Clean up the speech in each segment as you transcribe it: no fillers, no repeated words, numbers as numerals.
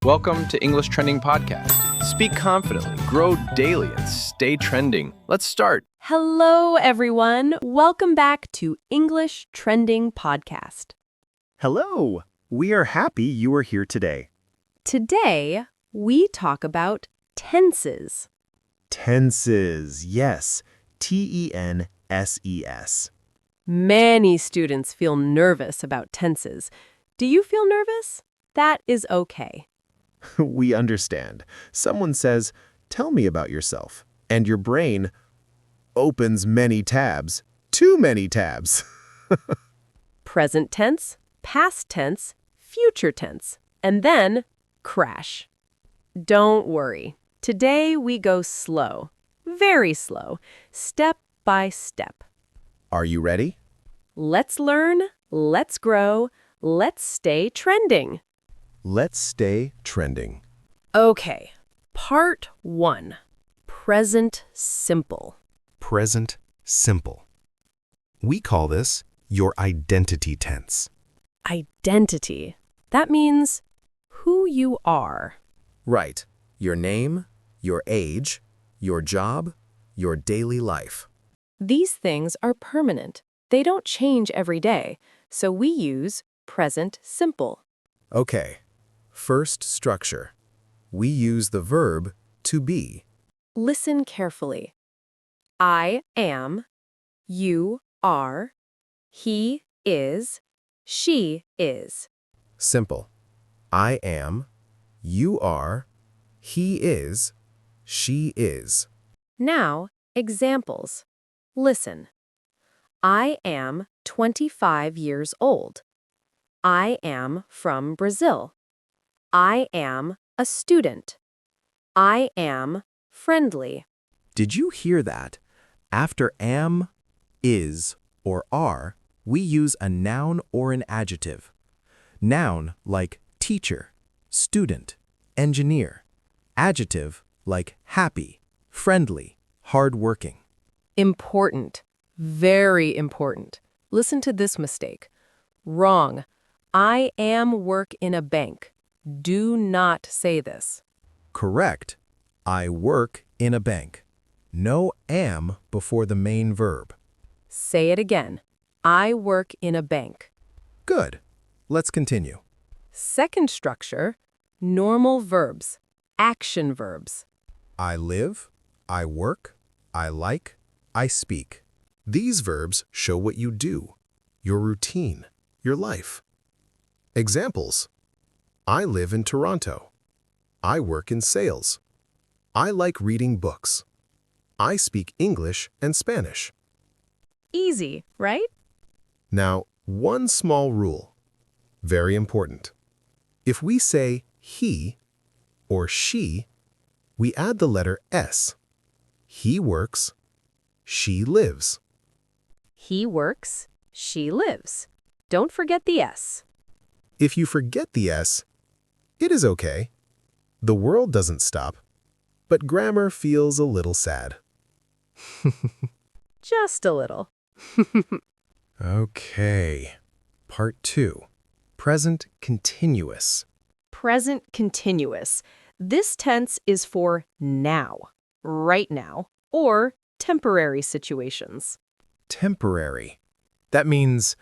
Welcome to English Trending Podcast. Speak confidently, grow daily, and stay trending. Let's start. Hello, everyone. Welcome back to English Trending Podcast. Hello! We are happy you are here today. Today, we talk about tenses. Tenses, yes. T-E-N-S-E-S. Many students feel nervous about tenses. Do you feel nervous? That is okay. We understand. Someone says, "Tell me about yourself," and your brain opens many tabs. Too many tabs. Present tense, past tense, future tense, and then crash. Don't worry. Today we go slow, very slow, step by step. Are you ready? Let's learn, let's grow, let's stay trending. Let's stay trending. Okay, part 1, present simple. Present simple. We call this your identity tense. Identity. That means who you are. Right. Your name, your age, your job, your daily life. These things are permanent. They don't change every day, so we use present simple. Okay. First structure. We use the verb to be. Listen carefully. I am, you are, he is, she is. Simple. I am, you are, he is, she is. Now, examples. Listen. I am 25 years old. I am from Brazil. I am a student. I am friendly. Did you hear that? After am, is, or are, we use a noun or an adjective. Noun like teacher, student, engineer. Adjective like happy, friendly, hardworking. Important. Very important. Listen to this mistake. Wrong. I am work in a bank. Do not say this. Correct. I work in a bank. No am before the main verb. Say it again. I work in a bank. Good. Let's continue. Second structure, normal verbs, action verbs. I live, I work, I like, I speak. These verbs show what you do, your routine, your life. Examples. I live in Toronto. I work in sales. I like reading books. I speak English and Spanish. Easy, right? Now, one small rule. Very important. If we say he or she, we add the letter S. He works, she lives. He works, she lives. Don't forget the S. If you forget the S, it is okay. The world doesn't stop, but grammar feels a little sad. Just a little. Okay. Part 2. Present continuous. Present continuous. This tense is for now, right now, or temporary situations. Temporary. That means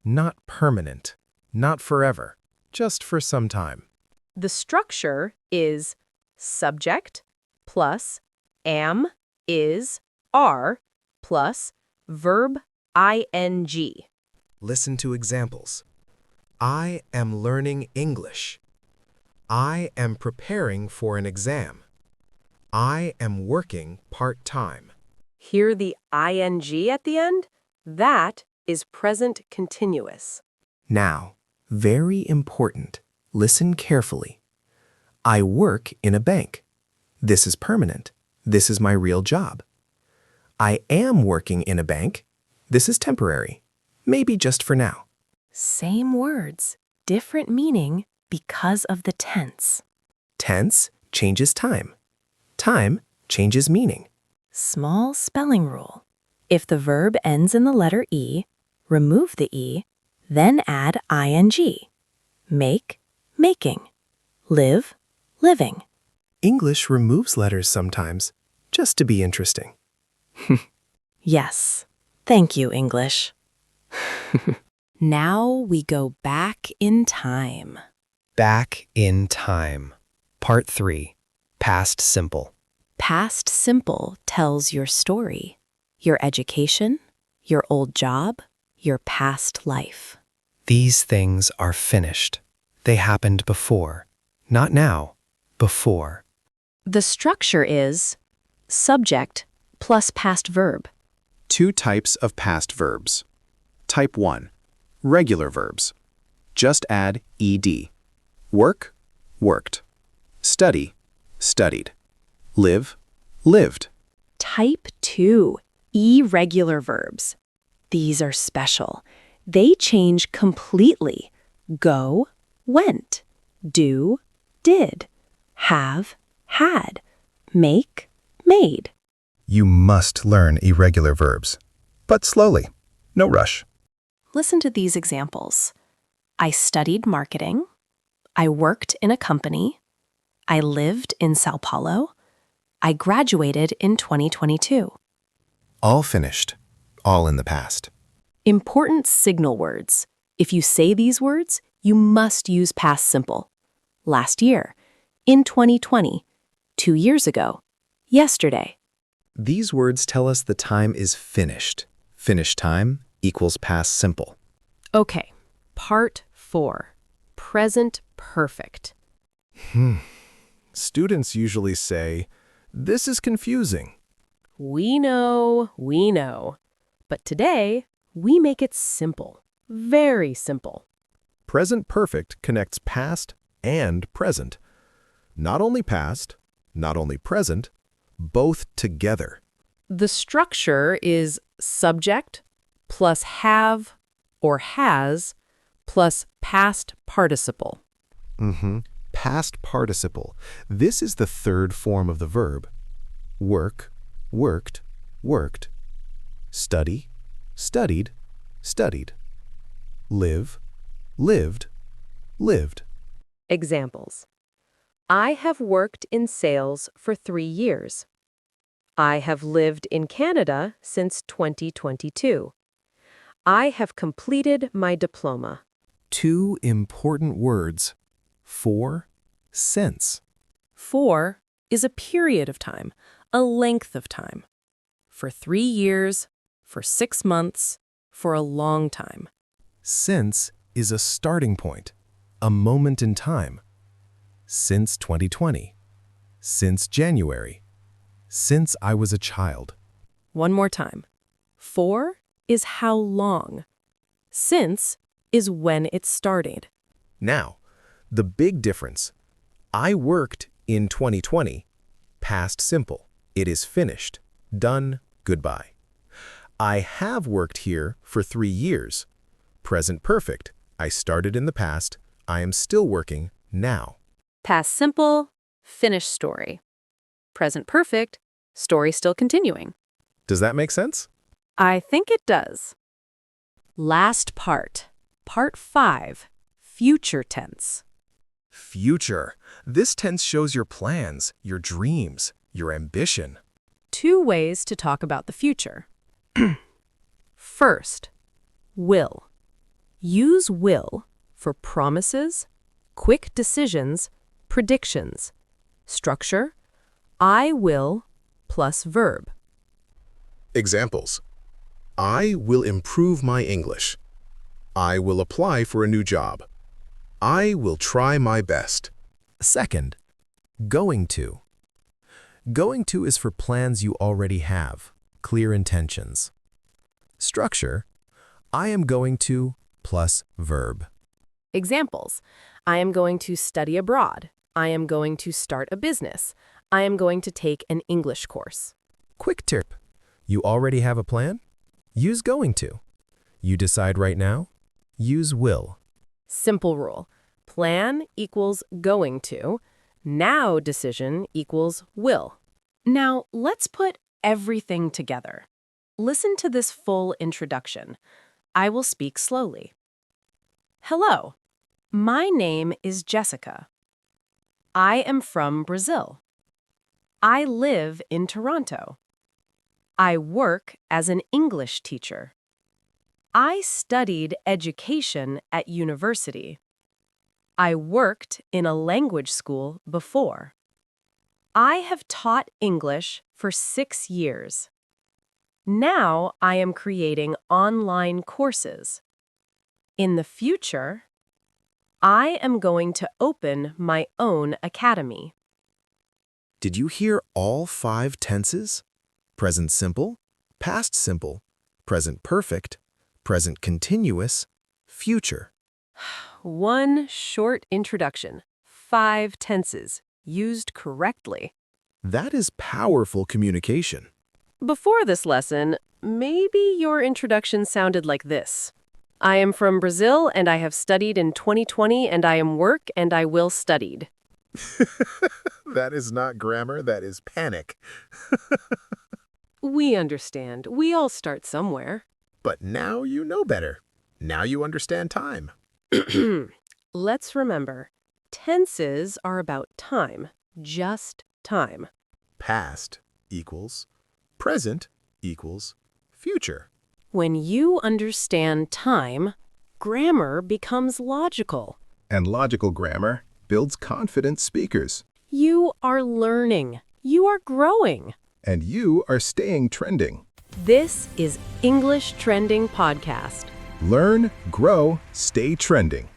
not permanent, not forever, just for some time. The structure is subject plus am, is, are plus verb ing. Listen to examples. I am learning English. I am preparing for an exam. I am working part-time. Hear the ing at the end? That is present continuous. Now, very important. Listen carefully. I work in a bank. This is permanent. This is my real job. I am working in a bank. This is temporary. Maybe just for now. Same words, different meaning because of the tense. Tense changes time. Time changes meaning. Small spelling rule. If the verb ends in the letter E, remove the E, then add ing. Make, making. Live, living. English removes letters sometimes, just to be interesting. Yes. Thank you, English. Now we go back in time. Back in time. Part 3. Past simple. Past simple tells your story, your education, your old job, your past life. These things are finished. They happened before. Not now. Before. The structure is subject plus past verb. Two types of past verbs. Type 1. Regular verbs. Just add ed. Work, worked. Study, studied. Live, lived. Type 2, irregular verbs. These are special. They change completely. Go, went. Do, did. Have, had. Make, made. You must learn irregular verbs, but slowly. No rush. Listen to these examples. I studied marketing. I worked in a company. I lived in Sao Paulo. I graduated in 2022. All finished. All in the past. Important signal words. If you say these words, you must use past simple. Last year, in 2020, 2 years ago, yesterday. These words tell us the time is finished. Finished time equals past simple. Okay, part 4. Present perfect. Students usually say, "This is confusing." We know. But today, we make it simple. Very simple. Present perfect connects past and present. Not only past, not only present, both together. The structure is subject plus have or has plus past participle. Past participle. This is the third form of the verb. Work, worked, worked. Study, studied, studied. Live, lived, lived. Examples. I have worked in sales for 3 years. I have lived in Canada since 2022. I have completed my diploma. Two important words. For, since. For is a period of time, a length of time. For 3 years, for 6 months, for a long time. Since is a starting point, a moment in time. Since 2020. Since January. Since I was a child. One more time. For is how long. Since is when it started. Now, the big difference. I worked in 2020. Past simple. It is finished. Done. Goodbye. I have worked here for 3 years. Present perfect. I started in the past. I am still working now. Past simple, finished story. Present perfect, story still continuing. Does that make sense? I think it does. Last part. Part 5. Future tense. Future. This tense shows your plans, your dreams, your ambition. 2 ways to talk about the future. First, will. Use will for promises, quick decisions, predictions. Structure, I will plus verb. Examples. I will improve my English. I will apply for a new job. I will try my best. Second, going to. Going to is for plans you already have, clear intentions. Structure, I am going to plus verb. Examples, I am going to study abroad. I am going to start a business. I am going to take an English course. Quick tip. You already have a plan? Use going to. You decide right now? Use will. Simple rule. Plan equals going to. Now decision equals will. Now let's put everything together. Listen to this full introduction. I will speak slowly. Hello. My name is Jessica. I am from Brazil. I live in Toronto. I work as an English teacher. I studied education at university. I worked in a language school before. I have taught English for 6 years. Now I am creating online courses. In the future, I am going to open my own academy. Did you hear all 5 tenses? Present simple, past simple, present perfect, present continuous, future. One short introduction. 5 tenses, used correctly. That is powerful communication. Before this lesson, maybe your introduction sounded like this. I am from Brazil and I have studied in 2020 and I am work and I will studied. That is not grammar, that is panic. We understand. We all start somewhere. But now you know better. Now you understand time. Let's remember, tenses are about time, just time. Past equals present equals future. When you understand time, grammar becomes logical. And logical grammar builds confident speakers. You are learning. You are growing. And you are staying trending. This is English Trending Podcast. Learn, grow, stay trending.